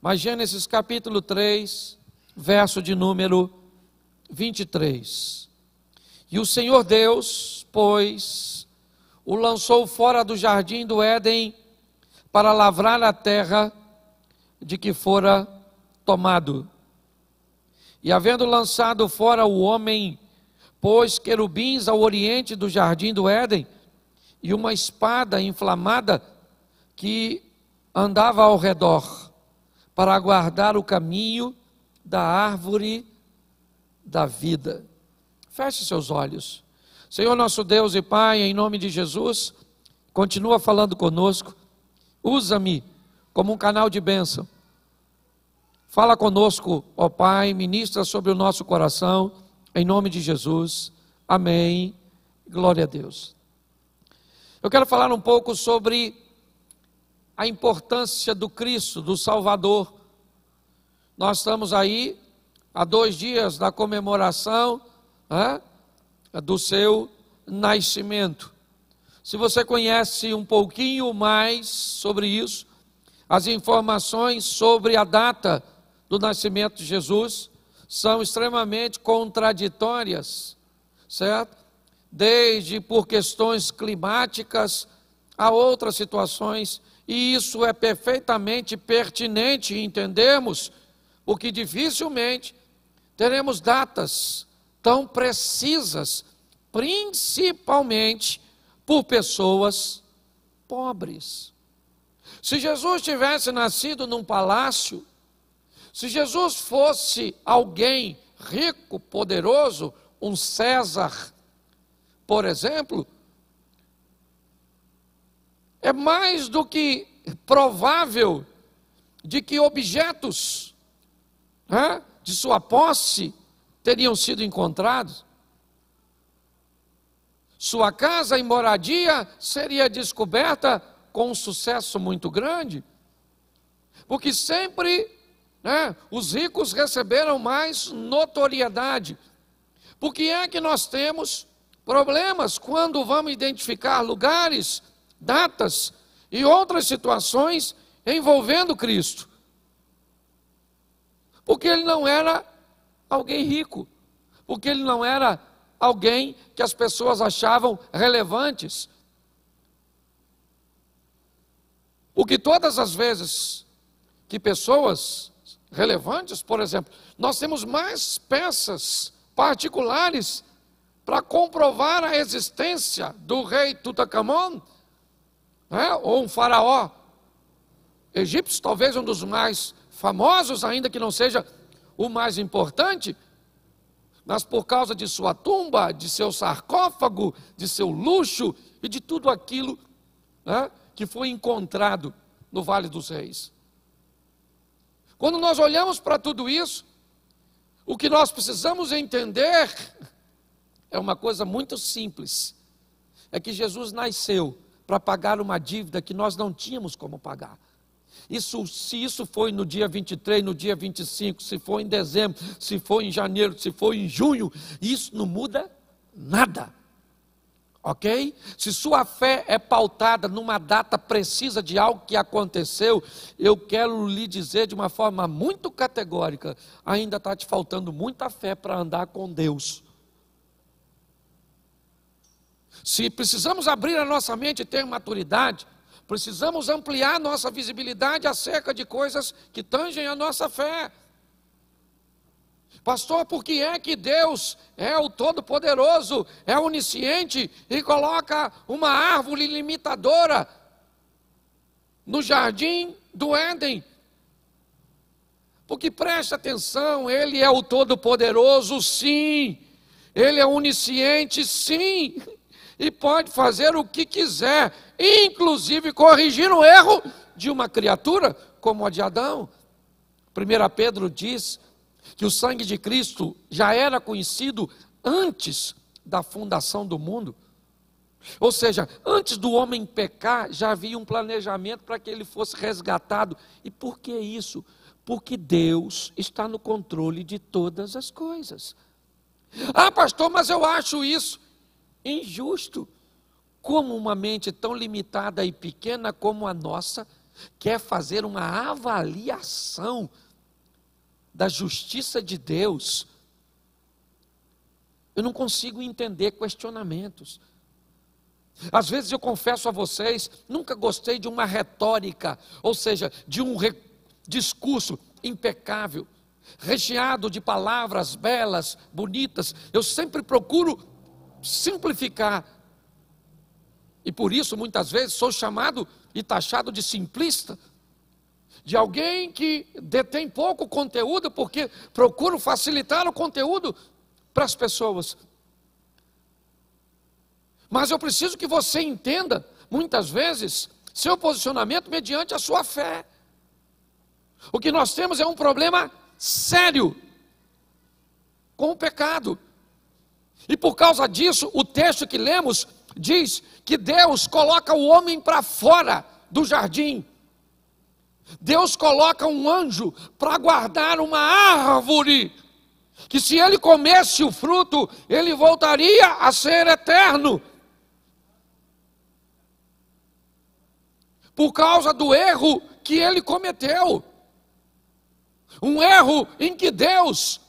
Mas Gênesis capítulo 3, verso de número 23. E o Senhor Deus, pois, o lançou fora do jardim do Éden para lavrar a terra de que fora tomado. E havendo lançado fora o homem, pôs querubins ao oriente do jardim do Éden, e uma espada inflamada que andava ao redor, para guardar o caminho da árvore da vida. Feche seus olhos. Senhor nosso Deus e Pai, em nome de Jesus, continua falando conosco. Usa-me como um canal de bênção. Fala conosco, ó Pai, ministra sobre o nosso coração, em nome de Jesus. Amém. Glória a Deus. Eu quero falar um pouco sobre a importância do Cristo, do Salvador. Nós estamos aí há 2 dias da comemoração do seu nascimento. Se você conhece um pouquinho mais sobre isso, as informações sobre a data do nascimento de Jesus são extremamente contraditórias, certo? Desde por questões climáticas a outras situações, e isso é perfeitamente pertinente entendermos, porque dificilmente teremos datas tão precisas, principalmente por pessoas pobres. Se Jesus tivesse nascido num palácio, se Jesus fosse alguém rico, poderoso, um César, por exemplo, é mais do que provável de que objetos de sua posse teriam sido encontrados. Sua casa e moradia seria descoberta com um sucesso muito grande, porque sempre os ricos receberam mais notoriedade. Por que é que nós temos problemas quando vamos identificar lugares, datas e outras situações envolvendo Cristo? Porque ele não era alguém rico, porque ele não era alguém que as pessoas achavam relevantes. Porque todas as vezes que pessoas relevantes, por exemplo, nós temos mais peças particulares para comprovar a existência do rei Tutankhamon, ou um faraó egípcio, talvez um dos mais famosos, ainda que não seja o mais importante, mas por causa de sua tumba, de seu sarcófago, de seu luxo e de tudo aquilo que foi encontrado no Vale dos Reis. Quando nós olhamos para tudo isso, o que nós precisamos entender é uma coisa muito simples: é que Jesus nasceu para pagar uma dívida que nós não tínhamos como pagar. Se isso foi no dia 23, no dia 25, se foi em dezembro, se foi em janeiro, se foi em junho, isso não muda nada. Ok? Se sua fé é pautada numa data precisa de algo que aconteceu, eu quero lhe dizer de uma forma muito categórica: ainda está te faltando muita fé para andar com Deus. Se precisamos abrir a nossa mente e ter maturidade, precisamos ampliar nossa visibilidade acerca de coisas que tangem a nossa fé. Pastor, por que é que Deus é o Todo-Poderoso, é onisciente e coloca uma árvore limitadora no jardim do Éden? Porque preste atenção, Ele é o Todo-Poderoso, sim. Ele é onisciente, sim. E pode fazer o que quiser, inclusive corrigir o erro de uma criatura como a de Adão. 1 Pedro diz que o sangue de Cristo já era conhecido antes da fundação do mundo. Ou seja, antes do homem pecar, já havia um planejamento para que ele fosse resgatado. E por que isso? Porque Deus está no controle de todas as coisas. Ah, pastor, mas eu acho isso injusto. Como uma mente tão limitada e pequena como a nossa quer fazer uma avaliação da justiça de Deus, eu não consigo entender questionamentos. Às vezes eu confesso a vocês, nunca gostei de uma retórica, ou seja, de um discurso impecável, recheado de palavras belas, bonitas. Eu sempre procuro simplificar. E por isso, muitas vezes, sou chamado e taxado de simplista, de alguém que detém pouco conteúdo, porque procuro facilitar o conteúdo para as pessoas. Mas eu preciso que você entenda, muitas vezes, seu posicionamento mediante a sua fé. O que nós temos é um problema sério com o pecado. E por causa disso, o texto que lemos diz que Deus coloca o homem para fora do jardim. Deus coloca um anjo para guardar uma árvore, que se ele comesse o fruto, ele voltaria a ser eterno. Por causa do erro que ele cometeu. Um erro em que Deus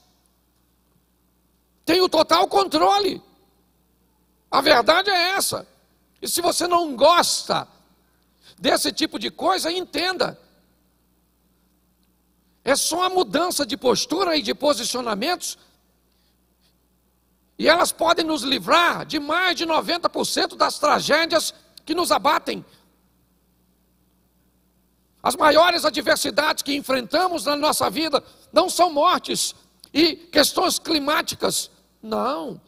tem o total controle. A verdade é essa. E se você não gosta desse tipo de coisa, entenda. É só a mudança de postura e de posicionamentos, e elas podem nos livrar de mais de 90% das tragédias que nos abatem. As maiores adversidades que enfrentamos na nossa vida não são mortes e questões climáticas, não.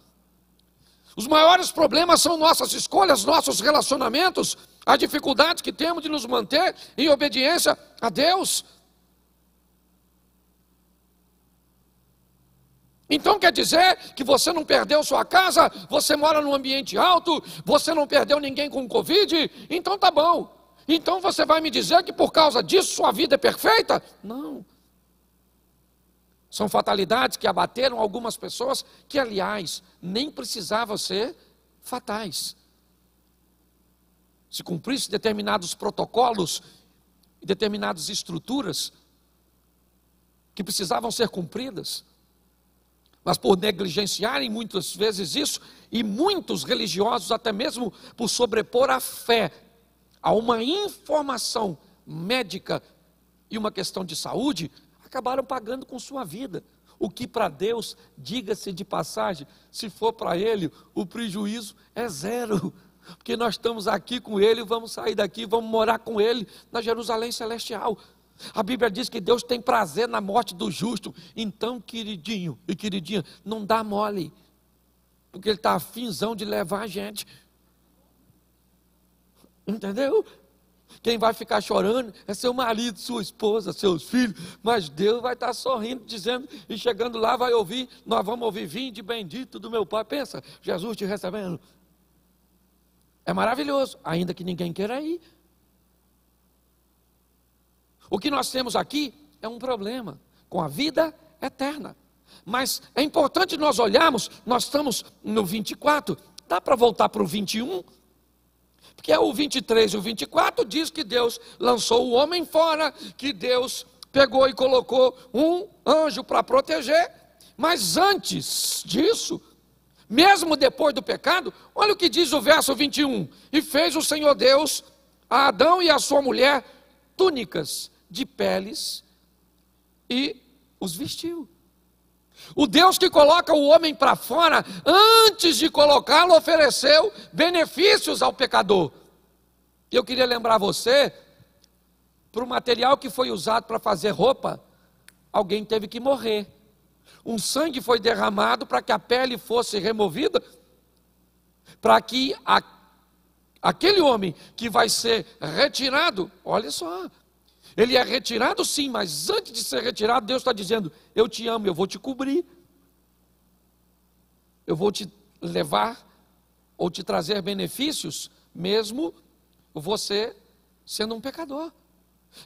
Os maiores problemas são nossas escolhas, nossos relacionamentos, a dificuldade que temos de nos manter em obediência a Deus. Então quer dizer que você não perdeu sua casa, você mora num ambiente alto, você não perdeu ninguém com Covid, então tá bom. Então você vai me dizer que por causa disso sua vida é perfeita? Não. São fatalidades que abateram algumas pessoas que, aliás, nem precisavam ser fatais. Se cumprisse determinados protocolos e determinadas estruturas que precisavam ser cumpridas, mas por negligenciarem muitas vezes isso, e muitos religiosos, até mesmo por sobrepor a fé a uma informação médica e uma questão de saúde, acabaram pagando com sua vida. O que para Deus, diga-se de passagem, se for para Ele, o prejuízo é zero. Porque nós estamos aqui com Ele, vamos sair daqui, vamos morar com Ele na Jerusalém Celestial. A Bíblia diz que Deus tem prazer na morte do justo. Então, queridinho e queridinha, não dá mole, porque Ele está afinzão de levar a gente. Entendeu? Quem vai ficar chorando é seu marido, sua esposa, seus filhos, mas Deus vai estar sorrindo, dizendo, e chegando lá vai ouvir, nós vamos ouvir: vinde bendito do meu Pai. Pensa, Jesus te recebendo. É maravilhoso, ainda que ninguém queira ir. O que nós temos aqui é um problema com a vida eterna. Mas é importante nós olharmos, nós estamos no 24, dá para voltar para o 21? Porque o 23 e o 24 diz que Deus lançou o homem fora, que Deus pegou e colocou um anjo para proteger. Mas antes disso, mesmo depois do pecado, olha o que diz o verso 21. E fez o Senhor Deus a Adão e a sua mulher túnicas de peles e os vestiu. O Deus que coloca o homem para fora, antes de colocá-lo, ofereceu benefícios ao pecador. E eu queria lembrar você, para o material que foi usado para fazer roupa, alguém teve que morrer. Um sangue foi derramado para que a pele fosse removida, para que aquele homem que vai ser retirado, olha só, ele é retirado sim, mas antes de ser retirado, Deus está dizendo: eu te amo, eu vou te cobrir, eu vou te levar ou te trazer benefícios, mesmo você sendo um pecador.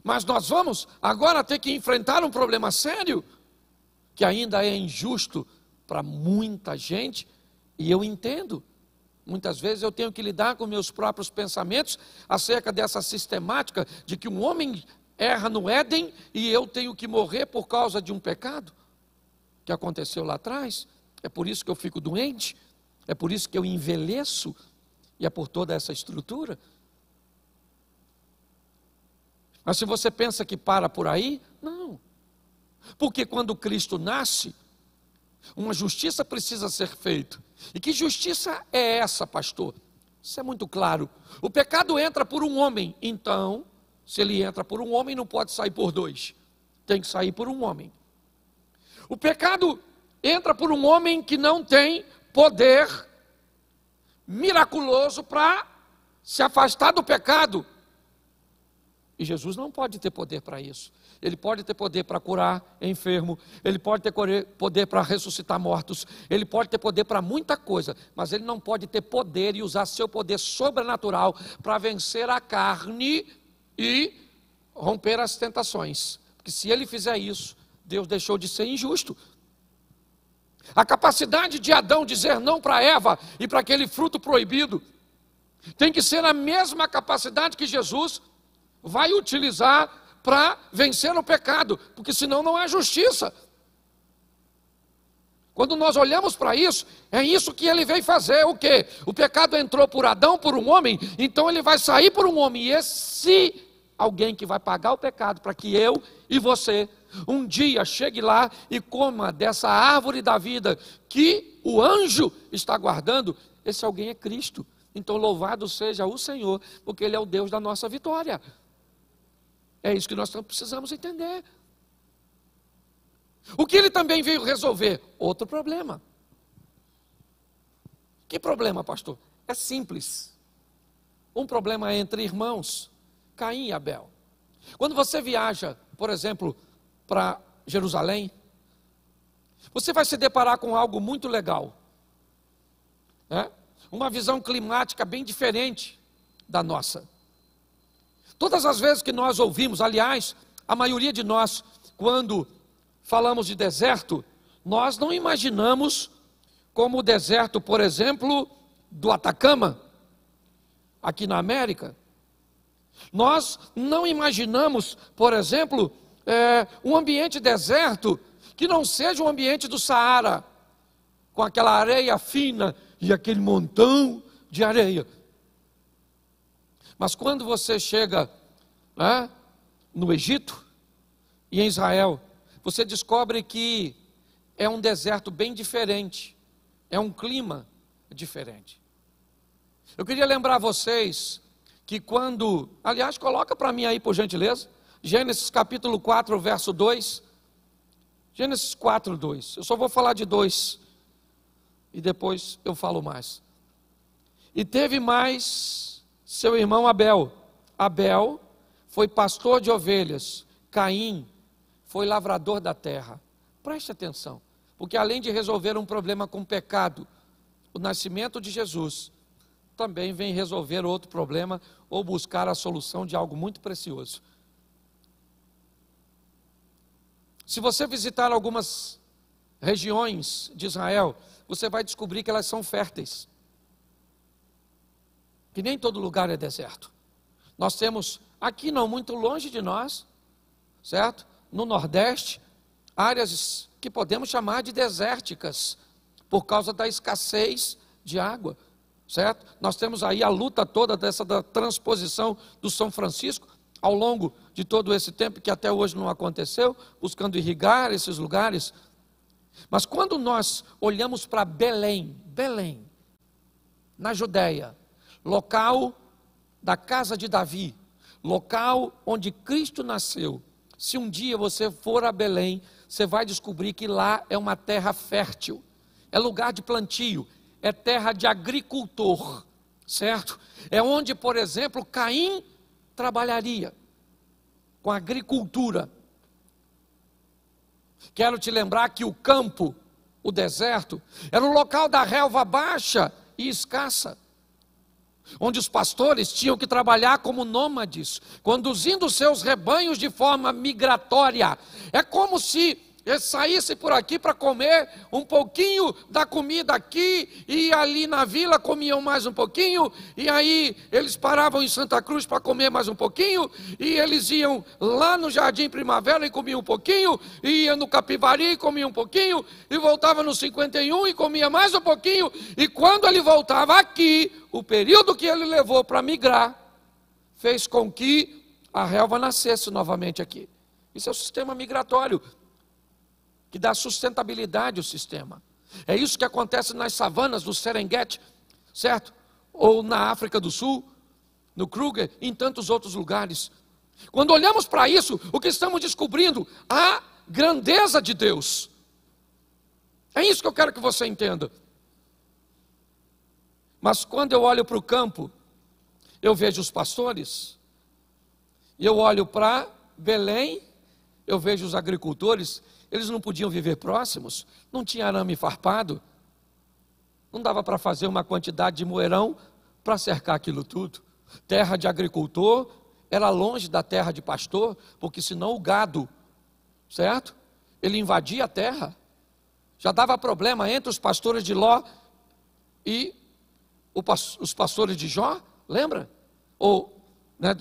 Mas nós vamos agora ter que enfrentar um problema sério, que ainda é injusto para muita gente, e eu entendo, Muitas vezes eu tenho que lidar com meus próprios pensamentos acerca dessa sistemática de que um homem erra no Éden e eu tenho que morrer por causa de um pecado que aconteceu lá atrás. É por isso que eu fico doente, é por isso que eu envelheço, e é por toda essa estrutura. Mas se você pensa que para por aí, não. Porque quando Cristo nasce, uma justiça precisa ser feita. E que justiça é essa, pastor? Isso é muito claro. O pecado entra por um homem, então, se ele entra por um homem, não pode sair por dois. Tem que sair por um homem. O pecado entra por um homem que não tem poder miraculoso para se afastar do pecado. E Jesus não pode ter poder para isso. Ele pode ter poder para curar enfermo, ele pode ter poder para ressuscitar mortos, ele pode ter poder para muita coisa, mas ele não pode ter poder e usar seu poder sobrenatural para vencer a carne e romper as tentações. Porque se ele fizer isso, Deus deixou de ser injusto. A capacidade de Adão dizer não para Eva e para aquele fruto proibido tem que ser a mesma capacidade que Jesus vai utilizar para vencer o pecado, porque senão não há justiça. Quando nós olhamos para isso, é isso que ele veio fazer. O quê? O pecado entrou por Adão, por um homem, então ele vai sair por um homem. E esse alguém que vai pagar o pecado para que eu e você um dia chegue lá e coma dessa árvore da vida que o anjo está guardando, esse alguém é Cristo. Então louvado seja o Senhor, porque Ele é o Deus da nossa vitória. É isso que nós precisamos entender. O que Ele também veio resolver? Outro problema. Que problema, pastor? É simples. Um problema entre irmãos, Caim e Abel. Quando você viaja, por exemplo, para Jerusalém, você vai se deparar com algo muito legal, né? Uma visão climática bem diferente da nossa. Todas as vezes que nós ouvimos, aliás, a maioria de nós, quando falamos de deserto, nós não imaginamos como o deserto, por exemplo, do Atacama, aqui na América. Nós não imaginamos, por exemplo, um ambiente deserto que não seja um ambiente do Saara, com aquela areia fina e aquele montão de areia. Mas quando você chega no Egito e em Israel, você descobre que é um deserto bem diferente, é um clima diferente. Eu queria lembrar vocês que quando, aliás, coloca para mim aí por gentileza, Gênesis capítulo 4, verso 2, Gênesis 4, 2, eu só vou falar de 2, e depois eu falo mais. E teve mais seu irmão Abel. Abel foi pastor de ovelhas, Caim foi lavrador da terra. Preste atenção, porque além de resolver um problema com pecado, o nascimento de Jesus também vem resolver outro problema ou buscar a solução de algo muito precioso. Se você visitar algumas regiões de Israel, você vai descobrir que elas são férteis. Que nem todo lugar é deserto. Nós temos aqui, não muito longe de nós, certo? No Nordeste, áreas que podemos chamar de desérticas, por causa da escassez de água, certo? Nós temos aí a luta toda da transposição do São Francisco, ao longo de todo esse tempo, que até hoje não aconteceu, buscando irrigar esses lugares. Mas quando nós olhamos para Belém, na Judéia, local da casa de Davi, local onde Cristo nasceu, se um dia você for a Belém, você vai descobrir que lá é uma terra fértil, é lugar de plantio, é terra de agricultor, certo? É onde, por exemplo, Caim trabalharia com agricultura. Quero te lembrar que o campo, o deserto, era um local da relva baixa e escassa, onde os pastores tinham que trabalhar como nômades, conduzindo seus rebanhos de forma migratória. É como se eles saíssem por aqui para comer um pouquinho da comida aqui, e ali na vila comiam mais um pouquinho, e aí eles paravam em Santa Cruz para comer mais um pouquinho, e eles iam lá no Jardim Primavera e comiam um pouquinho, e iam no Capivari e comiam um pouquinho, e voltava no 51 e comia mais um pouquinho, e quando ele voltava aqui, o período que ele levou para migrar, fez com que a relva nascesse novamente aqui. Isso é o sistema migratório, que dá sustentabilidade ao sistema. É isso que acontece nas savanas do Serengeti, certo? Ou na África do Sul, no Kruger, e em tantos outros lugares. Quando olhamos para isso, o que estamos descobrindo? A grandeza de Deus. É isso que eu quero que você entenda. Mas quando eu olho para o campo, eu vejo os pastores, e eu olho para Belém, eu vejo os agricultores. Eles não podiam viver próximos, não tinha arame farpado, não dava para fazer uma quantidade de moeirão para cercar aquilo tudo. Terra de agricultor era longe da terra de pastor, porque senão o gado, certo? Ele invadia a terra. Já dava problema entre os pastores de Ló e os pastores de Jó, lembra? Ou né,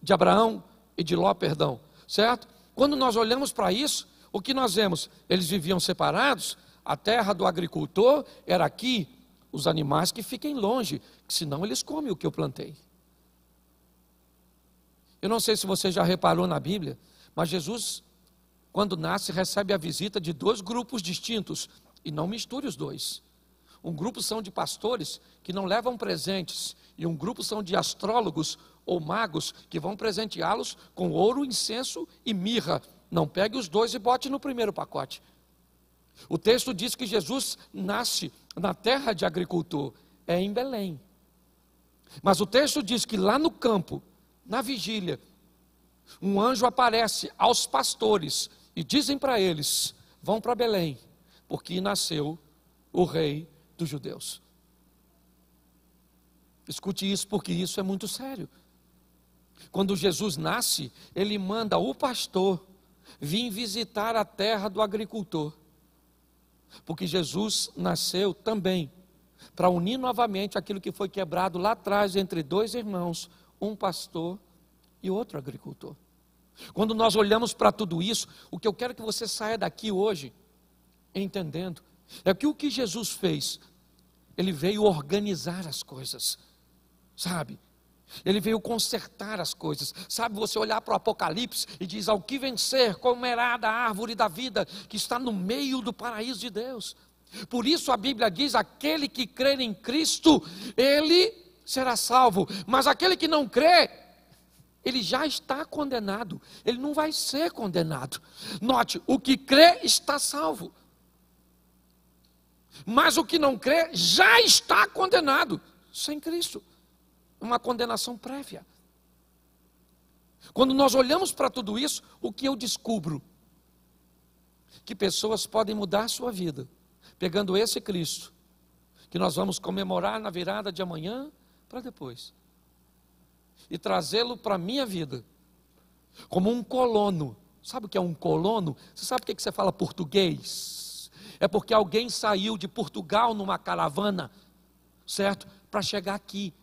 de Abraão e de Ló, perdão, certo? Quando nós olhamos para isso, o que nós vemos? Eles viviam separados, a terra do agricultor era aqui, os animais que fiquem longe, que senão eles comem o que eu plantei. Eu não sei se você já reparou na Bíblia, mas Jesus, quando nasce, recebe a visita de dois grupos distintos, e não misture os dois. Um grupo são de pastores que não levam presentes, e um grupo são de astrólogos ou magos que vão presenteá-los com ouro, incenso e mirra. Não pegue os dois e bote no primeiro pacote. O texto diz que Jesus nasce na terra de agricultor, é em Belém. Mas o texto diz que lá no campo, na vigília, um anjo aparece aos pastores e dizem para eles: vão para Belém, porque nasceu o rei dos judeus. Escute isso, porque isso é muito sério. Quando Jesus nasce, ele manda o pastor vir visitar a terra do agricultor, porque Jesus nasceu também para unir novamente aquilo que foi quebrado lá atrás entre dois irmãos, um pastor e outro agricultor. Quando nós olhamos para tudo isso, o que eu quero que você saia daqui hoje entendendo é que o que Jesus fez, ele veio organizar as coisas, sabe? Ele veio consertar as coisas. Sabe, você olhar para o Apocalipse e diz: ao que vencer, comerá da árvore da vida que está no meio do paraíso de Deus. Por isso a Bíblia diz: aquele que crer em Cristo, ele será salvo. Mas aquele que não crê, ele já está condenado. Ele não vai ser condenado. Note, o que crê está salvo, mas o que não crê já está condenado sem Cristo. Uma condenação prévia. Quando nós olhamos para tudo isso, o que eu descubro? Que pessoas podem mudar a sua vida, pegando esse Cristo, que nós vamos comemorar na virada de amanhã para depois, e trazê-lo para a minha vida, como um colono. Sabe o que é um colono? Você sabe por que você fala português? É porque alguém saiu de Portugal numa caravana, certo? Para chegar aqui.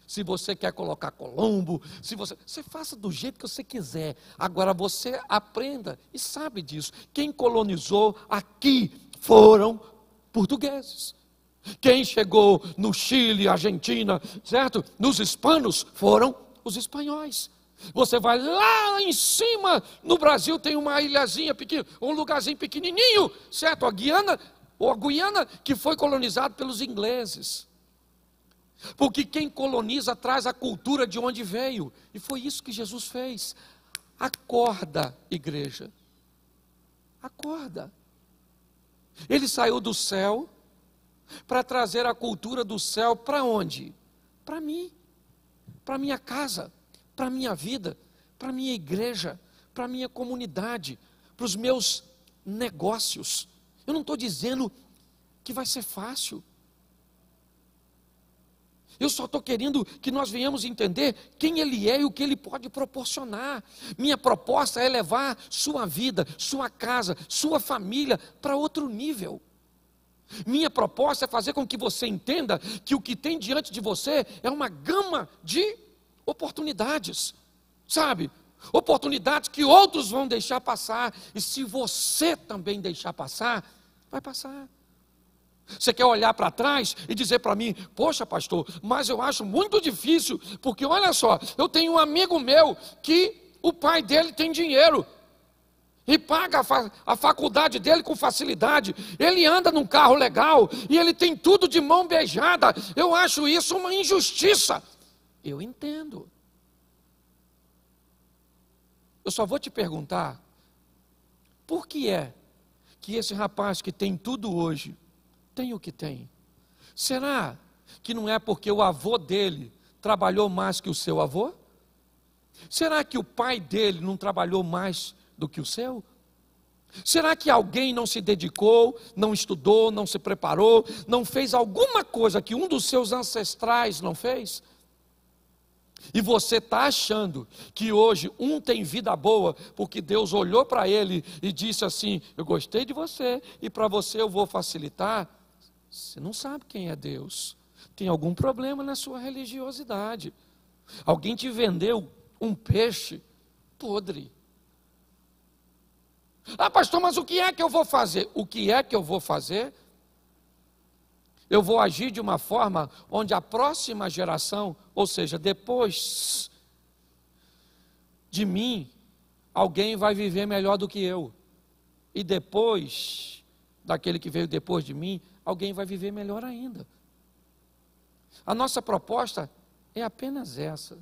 Se você quer colocar Colombo, você faça do jeito que você quiser. Agora você aprenda e sabe disso. Quem colonizou aqui foram portugueses. Quem chegou no Chile, Argentina, certo? Nos hispanos foram os espanhóis. Você vai lá em cima, no Brasil tem uma ilhazinha pequena, um lugarzinho pequenininho, certo? A Guiana, ou a Guiana, que foi colonizado pelos ingleses. Porque quem coloniza traz a cultura de onde veio. E foi isso que Jesus fez. Acorda, igreja. Acorda. Ele saiu do céu para trazer a cultura do céu para onde? Para mim, para minha casa, para minha vida, para minha igreja, para minha comunidade, para os meus negócios. Eu não estou dizendo que vai ser fácil. Eu só estou querendo que nós venhamos entender quem Ele é e o que Ele pode proporcionar. Minha proposta é levar sua vida, sua casa, sua família para outro nível. Minha proposta é fazer com que você entenda que o que tem diante de você é uma gama de oportunidades, sabe? Oportunidades que outros vão deixar passar, e se você também deixar passar, vai passar. Você quer olhar para trás e dizer para mim: poxa, pastor, mas eu acho muito difícil, porque olha só, eu tenho um amigo meu que o pai dele tem dinheiro e paga a faculdade dele com facilidade, ele anda num carro legal e ele tem tudo de mão beijada. Eu acho isso uma injustiça. Eu entendo. Eu só vou te perguntar: por que é que esse rapaz que tem tudo hoje tem o que tem? Será que não é porque o avô dele trabalhou mais que o seu avô? Será que o pai dele não trabalhou mais do que o seu? Será que alguém não se dedicou, não estudou, não se preparou, não fez alguma coisa que um dos seus ancestrais não fez? E você está achando que hoje um tem vida boa porque Deus olhou para ele e disse assim: eu gostei de você e para você eu vou facilitar? Você não sabe quem é Deus. Tem algum problema na sua religiosidade. Alguém te vendeu um peixe podre. Ah, pastor, mas o que é que eu vou fazer? O que é que eu vou fazer? Eu vou agir de uma forma onde a próxima geração, ou seja, depois de mim, alguém vai viver melhor do que eu. E depois daquele que veio depois de mim, alguém vai viver melhor ainda. A nossa proposta é apenas essa.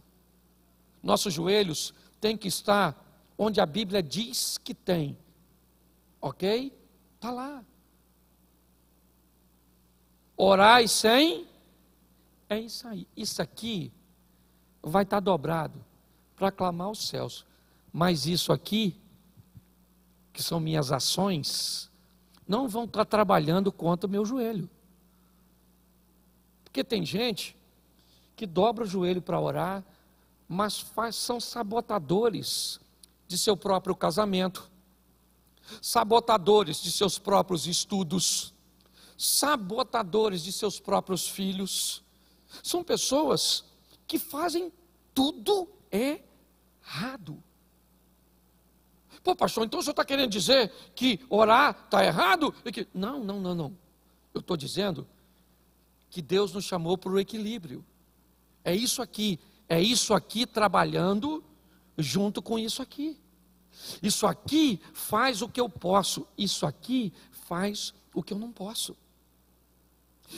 Nossos joelhos têm que estar onde a Bíblia diz que tem. Ok? Está lá. Orai sem, é isso aí. Isso aqui vai estar dobrado para clamar aos céus. Mas isso aqui, que são minhas ações, não vão estar trabalhando contra o meu joelho. Porque tem gente que dobra o joelho para orar, mas são sabotadores de seu próprio casamento, sabotadores de seus próprios estudos, sabotadores de seus próprios filhos. São pessoas que fazem tudo errado. Pô, pastor, então o senhor está querendo dizer que orar está errado? Não. Eu estou dizendo que Deus nos chamou para o equilíbrio. É isso aqui trabalhando junto com isso aqui. Isso aqui faz o que eu posso, isso aqui faz o que eu não posso.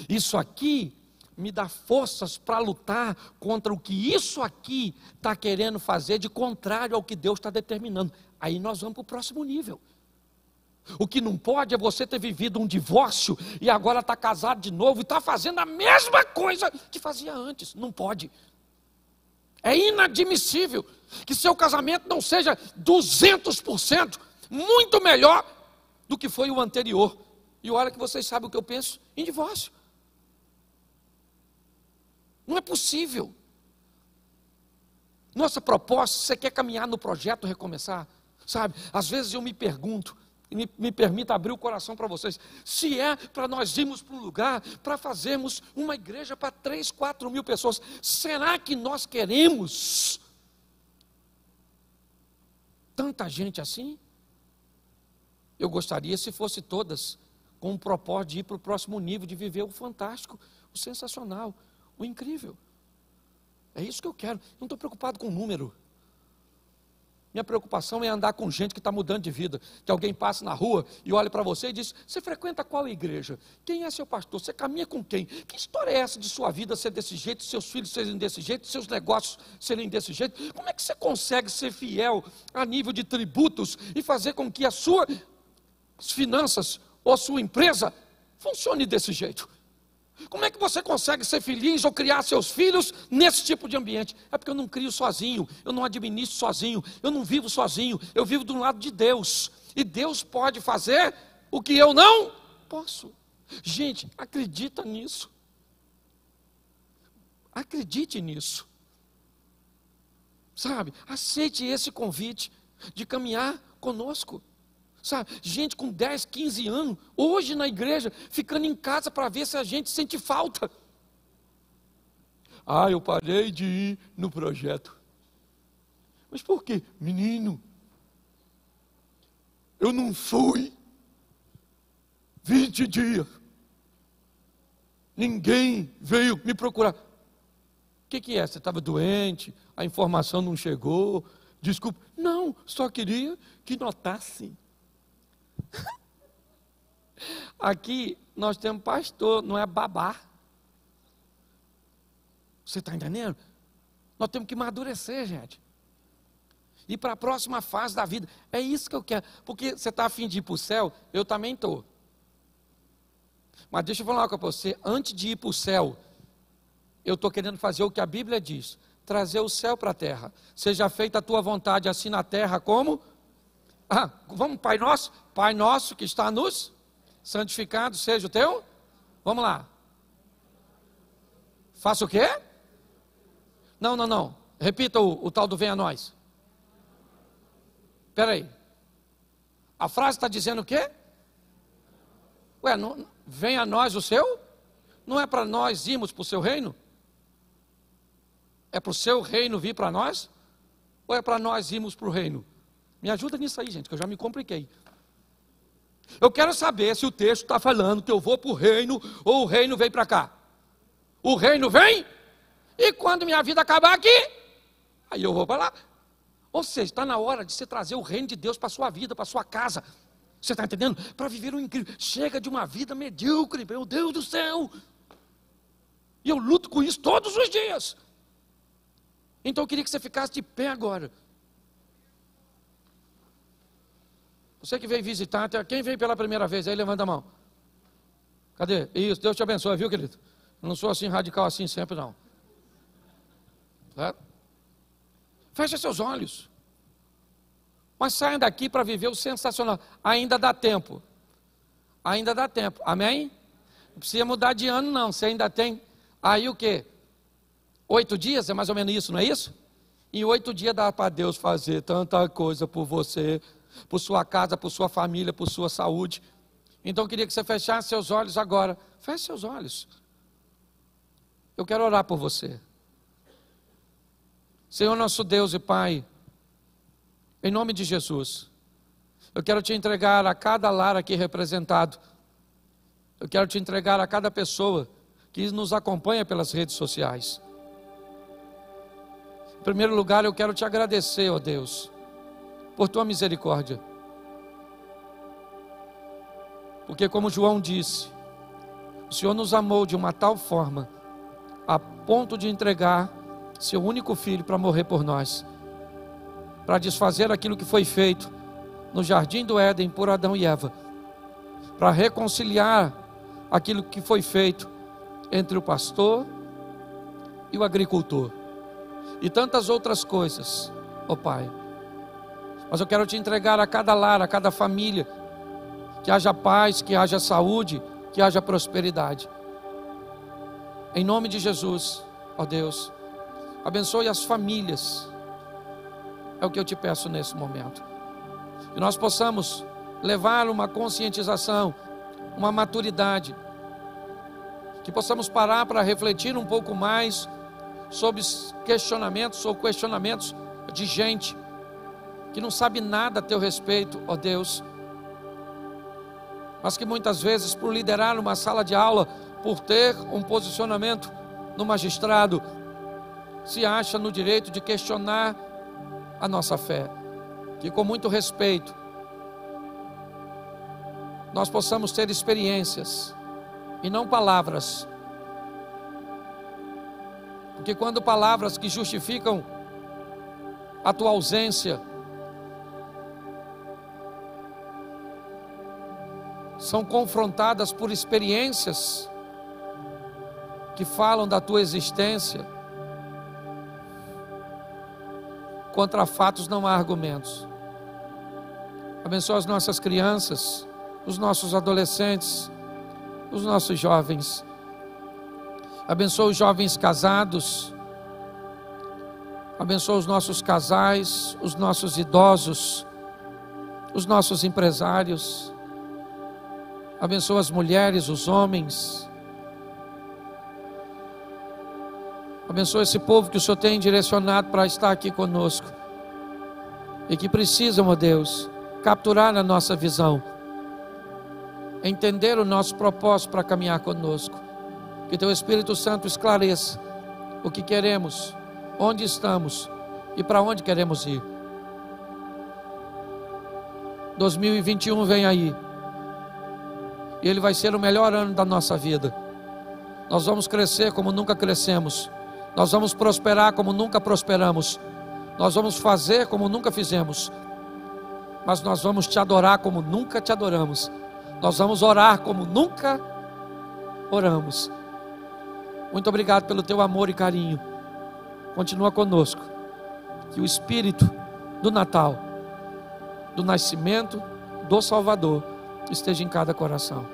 Isso aqui me dá forças para lutar contra o que isso aqui está querendo fazer de contrário ao que Deus está determinando. Aí nós vamos para o próximo nível. O que não pode é você ter vivido um divórcio e agora está casado de novo e está fazendo a mesma coisa que fazia antes. Não pode. É inadmissível que seu casamento não seja 200% muito melhor do que foi o anterior. E olha que vocês sabem o que eu penso em divórcio. Não é possível. Nossa proposta, você quer caminhar no projeto Recomeçar? Sabe, às vezes eu me pergunto, e me permita abrir o coração para vocês, se é para nós irmos para um lugar, para fazermos uma igreja para 3, 4 mil pessoas, será que nós queremos tanta gente assim? Eu gostaria se fosse todas com o propósito de ir para o próximo nível, de viver o fantástico, o sensacional, o incrível. É isso que eu quero. Não estou preocupado com o número. Minha preocupação é andar com gente que está mudando de vida. Que alguém passa na rua e olha para você e diz: você frequenta qual igreja? Quem é seu pastor? Você caminha com quem? Que história é essa de sua vida ser desse jeito, seus filhos serem desse jeito, seus negócios serem desse jeito? Como é que você consegue ser fiel a nível de tributos e fazer com que as suas finanças ou a sua empresa funcione desse jeito? Como é que você consegue ser feliz ou criar seus filhos nesse tipo de ambiente? É porque eu não crio sozinho, eu não administro sozinho, eu não vivo sozinho, eu vivo do lado de Deus. E Deus pode fazer o que eu não posso. Gente, acredita nisso. Acredite nisso. Sabe? Aceite esse convite de caminhar conosco. Sabe? Gente com 10, 15 anos, hoje na igreja, ficando em casa para ver se a gente sente falta. Ah, eu parei de ir no projeto. Mas por quê? Menino, eu não fui 20 dias. Ninguém veio me procurar. O que é? Você estava doente? A informação não chegou? Desculpa. Não, só queria que notasse. Aqui nós temos pastor, não é babá. Você está entendendo? Nós temos que amadurecer, gente. Ir para a próxima fase da vida. É isso que eu quero. Porque você está a fim de ir para o céu, eu também estou. Mas deixa eu falar uma coisa para você. Antes de ir para o céu, eu estou querendo fazer o que a Bíblia diz. Trazer o céu para a terra. Seja feita a tua vontade, assim na terra como... vamos, Pai Nosso? Pai Nosso que está nos santificado, seja o teu... Vamos lá. Faça o quê? Não. Repita o tal do venha a nós. Espera aí. A frase está dizendo o quê? Ué, não, venha a nós o seu? Não é para nós irmos para o seu reino? É para o seu reino vir para nós? Ou é para nós irmos para o reino? Me ajuda nisso aí, gente, que eu já me compliquei. Eu quero saber se o texto está falando que eu vou para o reino ou o reino vem para cá. O reino vem e quando minha vida acabar aqui, aí eu vou para lá. Ou seja, está na hora de você trazer o reino de Deus para a sua vida, para a sua casa. Você está entendendo? Para viver um incrível. Chega de uma vida medíocre, meu Deus do céu. E eu luto com isso todos os dias. Então eu queria que você ficasse de pé agora. Você que veio visitar, quem veio pela primeira vez aí, levanta a mão. Cadê? Isso, Deus te abençoe, viu, querido? Eu não sou assim radical assim sempre, não. Certo? Feche seus olhos. Mas saiam daqui para viver o sensacional. Ainda dá tempo. Ainda dá tempo. Amém? Não precisa mudar de ano, não. Você ainda tem. Aí o quê? 8 dias? É mais ou menos isso, não é isso? Em 8 dias dá para Deus fazer tanta coisa por você, por sua casa, por sua família, por sua saúde. Então eu queria que você fechasse seus olhos agora. Feche seus olhos. Eu quero orar por você. Senhor nosso Deus e Pai, em nome de Jesus, eu quero te entregar a cada lar aqui representado. Eu quero te entregar a cada pessoa que nos acompanha pelas redes sociais. Em primeiro lugar, eu quero te agradecer, ó Deus, por tua misericórdia. Porque como João disse, o Senhor nos amou de uma tal forma, a ponto de entregar seu único filho para morrer por nós, para desfazer aquilo que foi feito no jardim do Éden por Adão e Eva, para reconciliar aquilo que foi feito entre o pastor e o agricultor, e tantas outras coisas, ó Pai. Mas eu quero te entregar a cada lar, a cada família, que haja paz, que haja saúde, que haja prosperidade. Em nome de Jesus, ó Deus, abençoe as famílias. É o que eu te peço nesse momento. Que nós possamos levar uma conscientização, uma maturidade. Que possamos parar para refletir um pouco mais sobre questionamentos ou questionamentos de gente que não sabe nada a teu respeito, ó Deus. Mas que muitas vezes, por liderar uma sala de aula, por ter um posicionamento no magistrado, se acha no direito de questionar a nossa fé. Que com muito respeito nós possamos ter experiências e não palavras, porque quando palavras que justificam a tua ausência são confrontadas por experiências que falam da tua existência, contra fatos não há argumentos. Abençoa as nossas crianças, os nossos adolescentes, os nossos jovens. Abençoa os jovens casados. Abençoa os nossos casais, os nossos idosos, os nossos empresários. Abençoa as mulheres, os homens. Abençoa esse povo que o Senhor tem direcionado para estar aqui conosco e que precisam, ó Deus, capturar na nossa visão, entender o nosso propósito para caminhar conosco. Que Teu Espírito Santo esclareça o que queremos, onde estamos e para onde queremos ir. 2021 vem aí e ele vai ser o melhor ano da nossa vida. Nós vamos crescer como nunca crescemos. Nós vamos prosperar como nunca prosperamos. Nós vamos fazer como nunca fizemos. Mas nós vamos Te adorar como nunca Te adoramos. Nós vamos orar como nunca oramos. Muito obrigado pelo Teu amor e carinho. Continua conosco. Que o Espírito do Natal, do nascimento do Salvador, esteja em cada coração.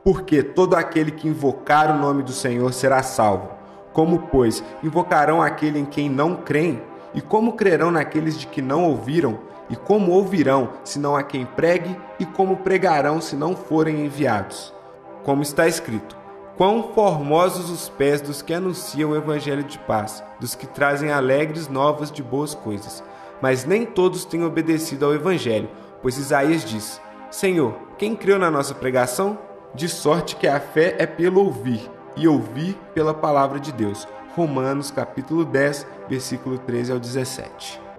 Porque todo aquele que invocar o nome do Senhor será salvo. Como, pois, invocarão aquele em quem não creem? E como crerão naqueles de que não ouviram? E como ouvirão, se não há quem pregue? E como pregarão, se não forem enviados? Como está escrito: quão formosos os pés dos que anunciam o evangelho de paz, dos que trazem alegres novas de boas coisas. Mas nem todos têm obedecido ao evangelho, pois Isaías diz: Senhor, quem creu na nossa pregação? De sorte que a fé é pelo ouvir, e ouvir pela palavra de Deus. Romanos capítulo 10, versículo 13 ao 17.